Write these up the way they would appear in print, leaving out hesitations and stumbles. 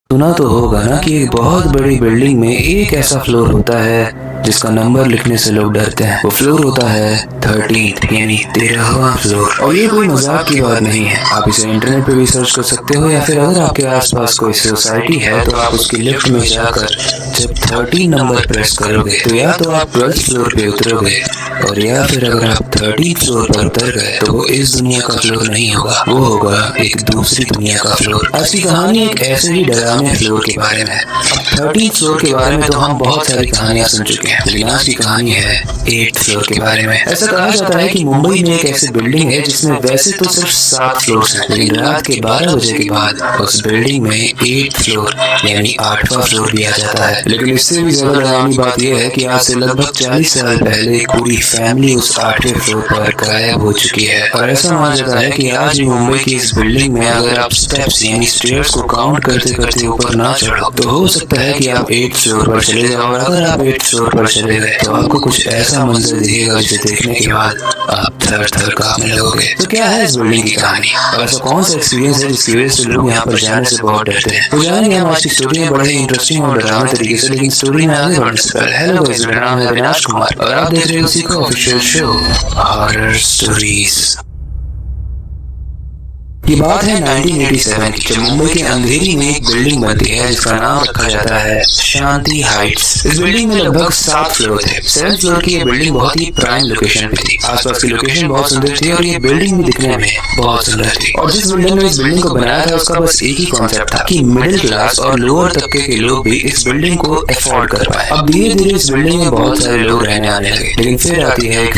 सुना तो होगा ना कि एक बहुत बड़ी बिल्डिंग में एक ऐसा फ्लोर होता है जिसका नंबर लिखने से लोग डरते हैं। वो फ्लोर होता है 13th यानी 13वां फ्लोर। और ये कोई मजाक की बात नहीं है, आप इसे इंटरनेट पे भी सर्च कर सकते हो, या फिर अगर आपके आसपास कोई सोसाइटी है तो आप उसकी लिफ्ट में जाकर जब 13 नंबर प्रेस करोगे तो या तो आप 12th फ्लोर पे उतरोगे, और या फिर अगर आप 13th फ्लोर पर उतर गए तो वो इस दुनिया का फ्लोर नहीं होगा, वो होगा एक दूसरी दुनिया का फ्लोर। आज की कहानी एक ऐसे ही डरावने फ्लोर के बारे में है। अब 13th फ्लोर के बारे में तो हम बहुत सारी कहानियां सुन चुके हैं, लेकिन आज की कहानी है 8th फ्लोर के बारे में। ऐसा कहा जाता है कि मुंबई में एक ऐसी बिल्डिंग है जिसमें वैसे तो सिर्फ 7 फ्लोर हैं, लेकिन रात के 12 बजे के बाद उस बिल्डिंग में 8th फ्लोर यानी 8वां फ्लोर भी आ जाता है। लेकिन इससे भी ज्यादा डरावनी बात यह है कि आज से लगभग 40 साल पहले एक पूरी फैमिली उस 8वें फ्लोर पर गायब हो चुकी है। और ऐसा माना जाता है कि आज भी मुंबई की इस बिल्डिंग में अगर आप स्टेप्स यानी स्टेयर्स को काउंट करते करते ऊपर ना चढ़ो तो हो सकता है कि आप 8th फ्लोर पर चले जाओ, और अगर आप 8th फ्लोर पर चले गए तो आपको कुछ ऐसा मंजर दिखेगा जिसे देखने के बाद आप थर-थर कांपने लगोगे। तो क्या है इस बिल्डिंग की कहानी, और ऐसा कौन सा एक्सपीरियंस है जिसकी वजह से लोग यहाँ पर जाने से बहुत डरते हैं? तो जानेंगे हम आज की स्टोरी में बड़े ही इंटरेस्टिंग और डरावने तरीके से। लेकिन स्टोरी में आगे बढ़ने से पहले हेलो गाइस, मेरा नाम है अविनाश कुमार और आप देख रहे हो सीखो ऑफिशियल शो हॉरर स्टोरीज। ये बात है 1987 की, जब मुंबई के अंधेरी में एक बिल्डिंग बनती है जिसका नाम रखा जाता है शांति हाइट्स। इस बिल्डिंग में लगभग 7 फ्लोर थे। 7th फ्लोर की ये बिल्डिंग बहुत ही प्राइम लोकेशन पे थी। आसपास की लोकेशन बहुत सुंदर थी और ये बिल्डिंग भी दिखने में बहुत सुंदर थी। और जिस बिल्डिंग ने इस बिल्डिंग को बनाया था उसका बस एक ही कॉन्सेप्ट था कि मिडिल क्लास और लोअर तबके के लोग भी इस बिल्डिंग को अफोर्ड कर पाए। अब धीरे धीरे इस बिल्डिंग में बहुत सारे लोग रहने आने लगे, लेकिन फिर आती है एक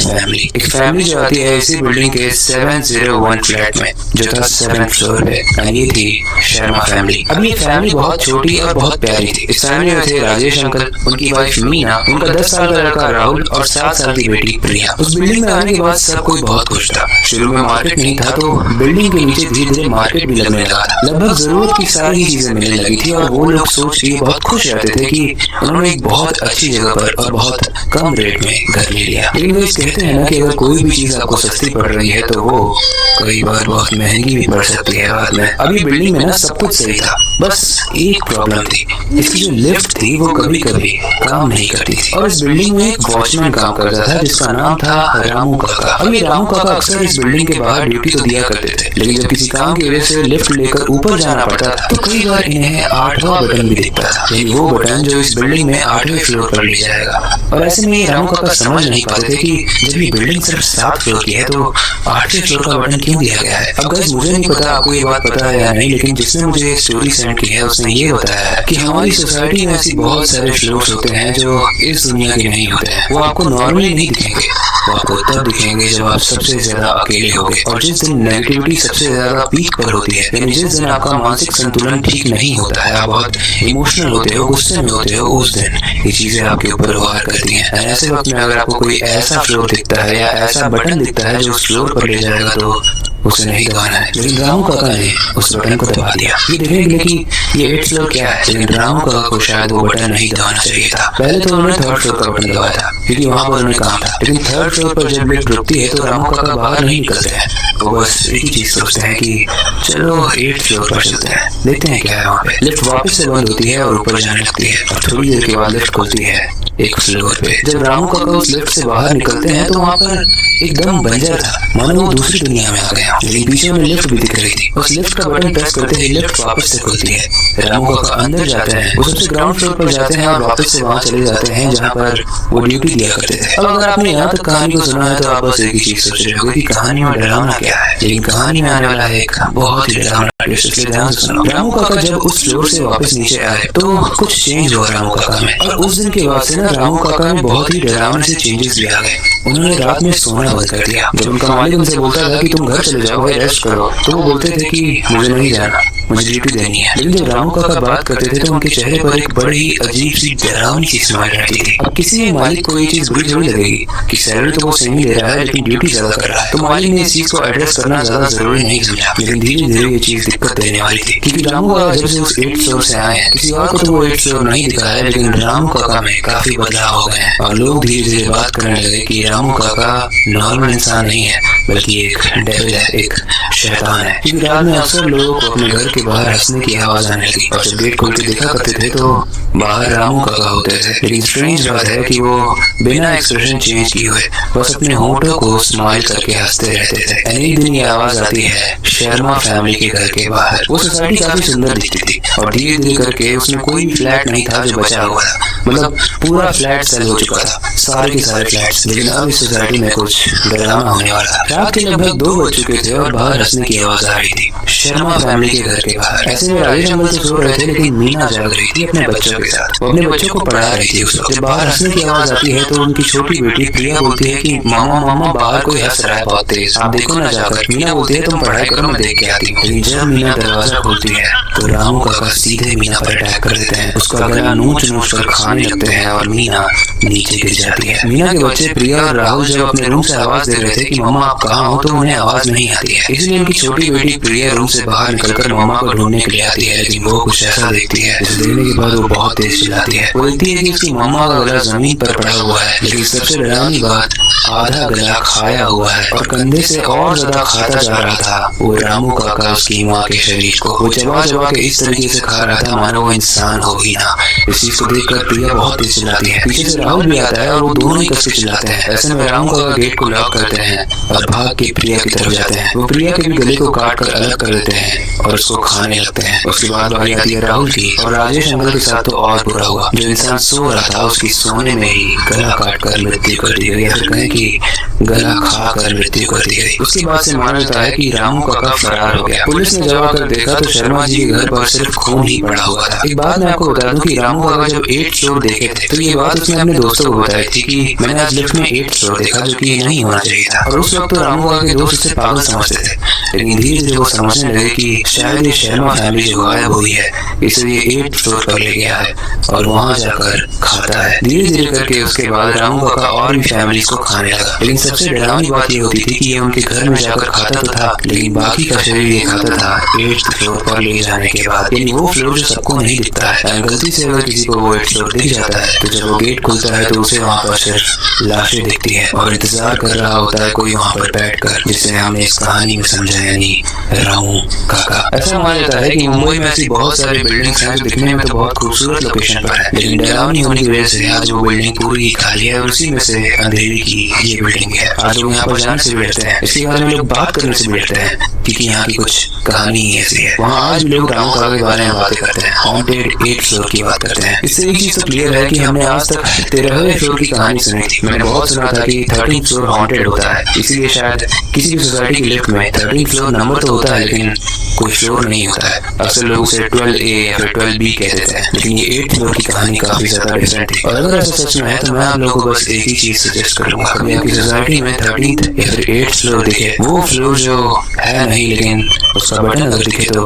फैमिली जो आती है इसी बिल्डिंग के 701 फ्लैट में जो था 7th फ्लोर पे। ये थी शर्मा फैमिली। अब ये फैमिली बहुत छोटी और बहुत प्यारी थी। इस फैमिली में थे राजेश अंकल, उनकी वाइफ मीना, उनका 10 साल का लड़का राहुल और 7 साल की बेटी प्रिया। उस बिल्डिंग में आने के बाद सब कोई बहुत खुश था। शुरू में मार्केट नहीं था तो बिल्डिंग के नीचे धीरे धीरे मार्केट भी लगने लगा था। लगभग जरूरत की सारी चीजें मिलने लगी थी और वो लोग सोच के बहुत खुश रहते थे कि उन्होंने एक बहुत अच्छी जगह पर और बहुत कम रेट में घर ले लिया। लेकिन वो कहते हैं ना कि अगर कोई भी चीज आपको सस्ती पड़ रही है तो वो कई बार बहुत महंगी भी पड़ सकती है बाद में। अभी बिल्डिंग में ना सब कुछ सही था, बस एक प्रॉब्लम थी, इसकी जो लिफ्ट थी वो कभी कभी काम नहीं करती थी। और इस बिल्डिंग में एक वॉचमैन काम करता था जिसका नाम था रामू काका। अब ये रामू काका अक्सर इस बिल्डिंग के बाहर ड्यूटी तो दिया करते थे, लेकिन जब किसी काम की वजह से लिफ्ट लेकर ऊपर जाना पड़ता था तो कई बार इन्हें 8वां बटन भी दिखता था, यानी वो बटन जो इस बिल्डिंग में 8वें फ्लोर पर ले जाएगा। और ऐसे में रामू काका समझ नहीं पाते थे कि जब ये बिल्डिंग सिर्फ 7 फ्लोर की है तो 8वें फ्लोर का बटन क्यों दिया गया है। अब गाइस मुझे नहीं पता आपको ये बात पता है या नहीं, लेकिन जिसने मुझे स्टोरी सेंड की है उसने ये बताया कि हमारी सोसाइटी में ऐसी बहुत सारे फ्लोर्स होते हैं जो इस दुनिया के नहीं होते हैं। वो आपको नॉर्मली नहीं दिखेंगे, वो आपको तब दिखेंगे जब आप सबसे ज्यादा अकेले होगे और जिस दिन नेगेटिविटी सबसे ज्यादा पीक पर होती है, यानी जिस दिन आपका मानसिक संतुलन ठीक नहीं होता है, आप बहुत इमोशनल होते हो, गुस्से में होते हो, उस दिन ये चीजें आपके ऊपर वार करती हैं। ऐसे वक्त में अगर आपको कोई ऐसा फ्लोर दिखता है या ऐसा बटन दिखता है जो उस फ्लोर पर ले जाएगा तो उसे नहीं दबाना है। लेकिन रामू काका ने उस बटन को दबा दिया ये देखने के लिए कि ये 8th फ्लोर क्या है, लेकिन रामू काका को शायद वो बटन नहीं दबाना चाहिए था। पहले तो उन्होंने 3rd फ्लोर का बटन दबाया था क्योंकि वहां पर उन्हें काम था, लेकिन 3rd फ्लोर पर जब लिफ्ट रुकती है तो रामू काका बाहर नहीं निकलते हैं। वो बस एक ही चीज सोचते हैं कि चलो 8th फ्लोर पर चलते हैं, देखते हैं क्या है वहाँ पे। लिफ्ट वापस से बंद होती है और ऊपर जाने लगती है और थोड़ी देर के बाद लिफ्ट खुलती है एक फ्लोर पे। जब रामू काका उस लिफ्ट से बाहर निकलते हैं तो वहाँ पर एकदम बंजर था, मानो वो दूसरी दुनिया में आ गया। लेकिन पीछे उन्हें लिफ्ट भी दिख रही थी। उस लिफ्ट का बटन प्रेस करते ही लिफ्ट वापस से खुलती है। रामू काका अंदर जाते हैं, वो सबसे ग्राउंड फ्लोर पर जाते हैं और वापस से वहाँ चले जाते हैं जहाँ पर वो ड्यूटी दिया करते थे। अब अगर आपने यहाँ तक कहानी को सुना है तो आप बस एक ही चीज सोच रहे होंगे कि कहानी में डरावना क्या है, लेकिन कहानी में आने वाला है एक बहुत ही डरावना ट्विस्ट, इसलिए ध्यान से सुनो। रामू काका जब उस फ्लोर से वापस नीचे आए तो कुछ चेंज हुआ रामू काका में, और उस दिन के बाद से ना रामू काका में बहुत ही डरावने से चेंजेस भी आ गए। उन्होंने रात में सोना बंद कर दिया। जब उनका मालिक उनसे बोलता था कि तुम घर चले जाओ भाई, रेस्ट करो, तो वो बोलते थे कि मुझे नहीं जाना, मुझे ड्यूटी देनी है। लेकिन जब रामू काका बात करते थे तो उनके चेहरे पर एक बड़ी ही अजीब सी डरावनी सी स्माइल रहती थी। अब किसी भी मालिक को ये चीज बुरी थोड़ी लगेगी कि सैलरी तो वो सेम ही ले रहा है लेकिन ड्यूटी ज्यादा कर रहा है, तो मालिक ने इस चीज को एड्रेस करना ज्यादा जरूरी नहीं समझा। लेकिन धीरे धीरे ये चीज दिक्कत देने वाली थी क्योंकि रामू काका जब से उस 8th फ्लोर से आए हैं, किसी और को तो वो 8th फ्लोर नहीं दिखा है, लेकिन रामू काका में काफी बदलाव हो गए हैं और लोग धीरे धीरे बात करने लगे कि रामू काका नॉर्मल इंसान नहीं है बल्कि एक डेविल है, एक शैतान है। क्योंकि रात में अक्सर लोगों को अपने घर के के बाहर हंसने की आवाज आने लगी और जब गेट खोल के देखा करते थे तो बाहर रामू काका होते थे। लेकिन स्ट्रेंज बात है कि वो बिना एक्सप्रेशन चेंज किए हुए बस अपने होंठों को स्माइल करके हंसते रहते थे। एक दिन ये आवाज आती है शर्मा फैमिली के घर के बाहर। वो सोसाइटी काफी सुंदर दिखती थी और धीरे धीरे करके उसमें कोई भी फ्लैट नहीं था जो बचा हुआ था। मतलब पूरा फ्लैट सेल हो चुका था, सारे के सारे फ्लैट्स। लेकिन अब इस सोसाइटी में कुछ डरावना होने वाला था। रात के लगभग 2 बज चुके थे और बाहर हंसने की आवाज आ रही थी शर्मा फैमिली के घर के बाहर। ऐसे में राजेश अंकल तो सो रहे थे लेकिन मीना जाग रही थी अपने बच्चों के साथ। वो अपने बच्चों को पढ़ा रही थी उस वक्त। जब बाहर हंसने की आवाज आती है तो उनकी छोटी बेटी प्रिया बोलती है कि मामा मामा बाहर कोई हंस रहा है बहुत तेज, आप देखो ना जाकर। मीना बोलती है तुम पढ़ाई करो मैं देख के आती हूँ। लेकिन जब मीना दरवाजा खोलती है तो रामू काका सीधे मीना पर अटैक कर देते हैं, उसका गला नोच नोच कर खाने लगते हैं और मीना नीचे गिर जाती है। मीना के बच्चे प्रिया और राहुल जब अपने रूम से आवाज दे रहे थे कि मम्मा आप कहाँ हो तो उन्हें आवाज नहीं आती है। इसलिए उनकी छोटी बेटी प्रिया रूम से बाहर निकलकर मम्मा को ढूंढने के लिए आती है। लेकिन वो कुछ ऐसा देखती है जिसे देखने के बाद वो बहुत तेज चिल्लाती है। वो देखती है कि उसकी मम्मा का गला जमीन पर पड़ा हुआ है। लेकिन सबसे डरावनी बात, आधा गला खाया हुआ है और कंधे से और ज्यादा खाता जा रहा था वो रामू काका उसकी माँ के शरीर को। वो चबा चबा के इस तरीके से खा रहा था मानो वो इंसान हो ही ना। इस चीज को देखकर प्रिया बहुत तेज चिल्लाती है। पीछे से राहुल भी आता है और वो दोनों ही कस के चिल्लाते हैं। ऐसे में रामू काका गेट को लॉक करते हैं और भाग के प्रिया की तरफ जाते हैं। वो प्रिया के भी गले को काट कर अलग कर देते हैं और उसको खाने लगते हैं। उसके बाद बारी आती है राहुल की और राजेश अंकल के साथ तो और बुरा हुआ। जो इंसान सो रहा था उसकी सोने में ही गला काट कर मृत्यु कर दी गई, या फिर कहें कि गला खा कर मृत्यु कर दी गई। उसके बाद से माना जाता है कि रामू काका फरार हो गया। पुलिस ने जब आकर देखा तो शर्मा जी के घर पर सिर्फ खून ही पड़ा हुआ था। एक बात मैं आपको बता दूं कि रामू काका जब 8th फ्लोर देखे थे तो ये बात उसने अपने दोस्तों को बताई थी कि मैंने आज लिफ्ट में 8th फ्लोर देखा, जो कि नहीं होना चाहिए था। और उस वक्त तो रामू काका के दोस्त उसे पागल समझते थे। लेकिन धीरे धीरे वो समझने लगे कि शायद ये शर्मा फैमिली जो गायब हुई है इसलिए 8th फ्लोर पर ले गया है और वहाँ जाकर खाता है। धीरे धीरे करके उसके बाद रामू काका और भी फैमिलीज को खाने लगा। लेकिन सबसे डरावनी बात ये होती थी कि ये उनके घर में जाकर खाता तो था लेकिन बाकी का शरीर ये खाता था 8th फ्लोर पर ले जाने के बाद। यानी वो फ्लोर जो सबको नहीं दिखता है। गलती से अगर किसी को वो 8th फ्लोर दिख जाता है तो जब वो गेट खुलता है तो उसे वहाँ पर सिर्फ लाशें दिखती है और इंतजार कर रहा होता है कोई वहाँ पर बैठकर, जिसे हमने इस कहानी में समझा, यानी रामू काका। ऐसा माना जाता है कि मुंबई में ऐसी बहुत सारी बिल्डिंग्स हैं जो दिखने में तो बहुत खूबसूरत लोकेशन पर है, लेकिन डरावनी होने की वजह से आज वो बिल्डिंग पूरी खाली है और उसी में से अंधेरी की ये बिल्डिंग है। आज लोग यहाँ पर जाने से भी डरते हैं, इसके बारे में लोग बात करने से भी डरते हैं क्योंकि यहाँ की कुछ कहानी ही ऐसी है। वहाँ आज भी लोग रामू काका के बारे में बातें करते हैं, हॉन्टेड 8th फ्लोर की बात करते हैं। इससे एक चीज तो क्लियर है कि हमने आज तक 13वें फ्लोर की कहानी सुनी थी। मैंने बहुत सुना था कि 13th फ्लोर हॉन्टेड होता है, इसीलिए शायद किसी भी सोसाइटी की लिफ्ट में 13th फ्लोर नंबर तो होता है लेकिन कोई फ्लोर नहीं होता है। अक्सर लोग उसे 12A या फिर 12B कह देते हैं, लेकिन ये 8th फ्लोर की कहानी काफी ज्यादा डिफरेंट थी। और अगर ऐसा सच में है तो मैं आप लोगों को बस एक ही चीज सजेस्ट करूंगा, कभी आपकी सोसाइटी में 13th या फिर 8th फ्लोर दिखे, वो फ्लोर जो है नहीं लेकिन उसका बटन अगर दिखे तो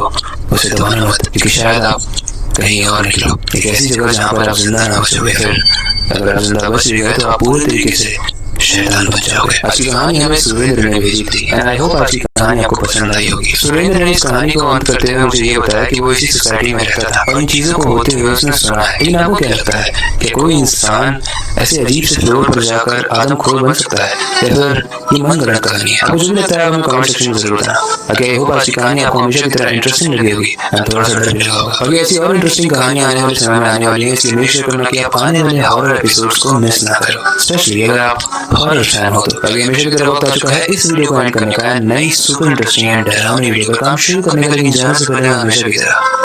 उसे दबाना मत, क्योंकि शायद आप कहीं और निकलो एक ऐसी जगह जहाँ पर आप जिंदा ना बचोगे। फिर अगर आप जिंदा बच भी गए तो आप पूरे तरीके से शैतान बन जाओगे। आज की कहानी हमें सुरेंद्र ने भेजी थी एंड आई होप आज की कहानी आपको पसंद आई होगी। सुरेंद्र ने इस कहानी को अंत करते हुए मुझे ये बताया कि वो इसी सोसाइटी में रहता था और इन चीजों को होते हुए उसने सुना है। लेकिन आपको क्या लगता है कि कोई इंसान ऐसे अजीब से फ्लोर पर जाकर आदमखोर बन सकता है या फिर ये मनगढ़ंत कहानी है? आपको जो भी लगता है हमें कमेंट सेक्शन में जरूर बताना। अगर आई होप आज की कहानी आपको हमेशा की तरह इंटरेस्टिंग लगी होगी एंड थोड़ा सा डर भी लगा होगा। अगर ऐसी और इंटरेस्टिंग कहानियां आने वाले समय में आने वाली है, इसलिए मेक श्योर करना कि आप आने वाले हॉरर एपिसोड्स को मिस ना करो, स्पेशली अगर आप हॉरर फैन हो तो। अगर हमेशा की तरह वक्त आ चुका है इस वीडियो को एंड करने का, नई सुपर इंटरेस्टिंग एंड डरावनी वीडियो का काम शुरू करने का। लेकिन जाने से पहले हमेशा की तरह